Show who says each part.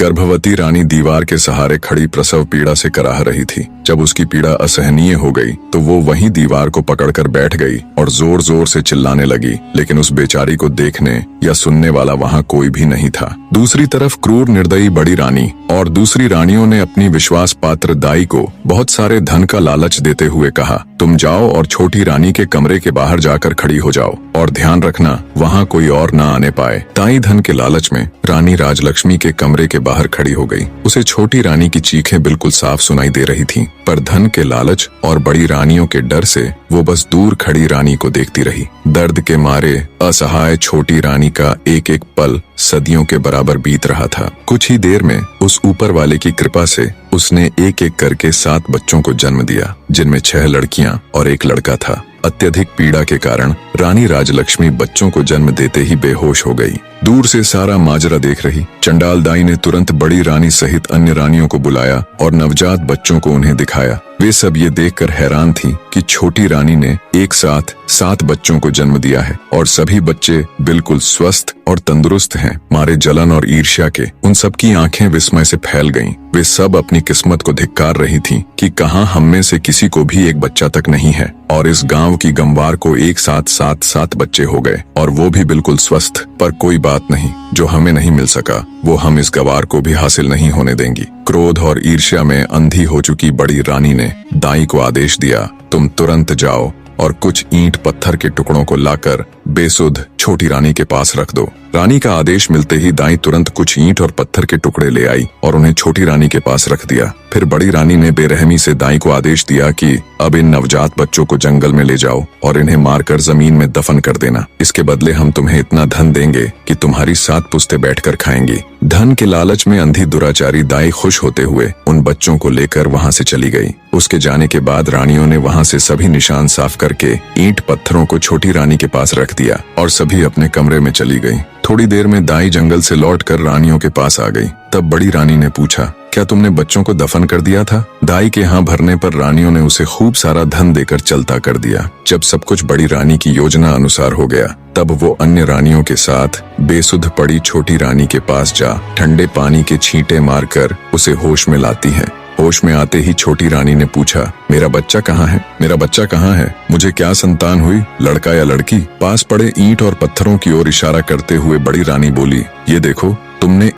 Speaker 1: गर्भवती रानी दीवार के सहारे खड़ी प्रसव पीड़ा से कराह रही थी। जब उसकी पीड़ा असहनीय हो गई तो वो वहीं दीवार को पकड़कर बैठ गई और जोर जोर से चिल्लाने लगी, लेकिन उस बेचारी को देखने या सुनने वाला वहाँ कोई भी नहीं था। दूसरी तरफ क्रूर निर्दयी बड़ी रानी और दूसरी रानियों ने अपनी विश्वास पात्र दाई को बहुत सारे धन का लालच देते हुए कहा, तुम जाओ और छोटी रानी के कमरे के बाहर जाकर खड़ी हो जाओ और ध्यान रखना वहाँ कोई और न आने पाए। दाई धन के लालच में रानी राजलक्ष्मी के कमरे के बाहर खड़ी हो गई। उसे छोटी रानी की चीखें बिल्कुल साफ सुनाई दे रही थीं, पर धन के लालच और बड़ी रानियों के डर से वो बस दूर खड़ी रानी को देखती रही। दर्द के मारे असहाय छोटी रानी का एक एक पल सदियों के बराबर बीत रहा था। कुछ ही देर में उस ऊपर वाले की कृपा से उसने एक एक करके 7 बच्चों को जन्म दिया, जिनमें 6 लड़कियां और 1 लड़का था। अत्यधिक पीड़ा के कारण रानी राजलक्ष्मी बच्चों को जन्म देते ही बेहोश हो गई। दूर से सारा माजरा देख रही चंडाल दाई ने तुरंत बड़ी रानी सहित अन्य रानियों को बुलाया और नवजात बच्चों को उन्हें दिखाया। वे सब ये देखकर हैरान थीं कि छोटी रानी ने एक साथ 7 बच्चों को जन्म दिया है और सभी बच्चे बिल्कुल स्वस्थ और तंदुरुस्त हैं। मारे जलन और ईर्ष्या के उन सब की आंखें विस्मय से फैल गईं। वे सब अपनी किस्मत को धिक्कार रही थीं कि कहां हम में से किसी को भी एक बच्चा तक नहीं है, और इस गांव की गंवार को एक साथ 7 बच्चे हो गए, और वो भी बिल्कुल स्वस्थ। पर कोई बात नहीं, जो हमें नहीं मिल सका वो हम इस गवार को भी हासिल नहीं होने देंगी। क्रोध और ईर्ष्या में अंधी हो चुकी बड़ी रानी ने दाई को आदेश दिया, तुम तुरंत जाओ और कुछ ईंट पत्थर के टुकड़ों को लाकर बेसुध छोटी रानी के पास रख दो। रानी का आदेश मिलते ही दाई तुरंत कुछ ईंट और पत्थर के टुकड़े ले आई और उन्हें छोटी रानी के पास रख दिया। फिर बड़ी रानी ने बेरहमी से दाई को आदेश दिया कि अब इन नवजात बच्चों को जंगल में ले जाओ और इन्हें मारकर जमीन में दफन कर देना। इसके बदले हम तुम्हें इतना धन देंगे कि तुम्हारी 7 पुश्तें बैठकर खाएंगी। धन के लालच में अंधी दुराचारी दाई खुश होते हुए उन बच्चों को लेकर वहाँ से चली गई। उसके जाने के बाद रानियों ने वहाँ से सभी निशान साफ करके ईंट पत्थरों को छोटी रानी के पास रख दिया और सभी अपने कमरे में चली गई। थोड़ी देर में दाई जंगल से लौटकर रानियों के पास आ गई। तब बड़ी रानी ने पूछा, क्या तुमने बच्चों को दफन कर दिया था? दाई के हाँ भरने पर रानियों ने उसे खूब सारा धन देकर चलता कर दिया। जब सब कुछ बड़ी रानी की योजना अनुसार हो गया, तब वो अन्य रानियों के साथ बेसुध पड़ी छोटी रानी के पास जा ठंडे पानी के छींटे मारकर उसे होश में लाती है। होश में आते ही छोटी रानी ने पूछा, मेरा बच्चा कहाँ है? मेरा बच्चा कहाँ है? मुझे क्या संतान हुई, लड़का या लड़की? पास पड़े ईंट और पत्थरों की ओर इशारा करते हुए बड़ी रानी बोली, ये देखो, तुमने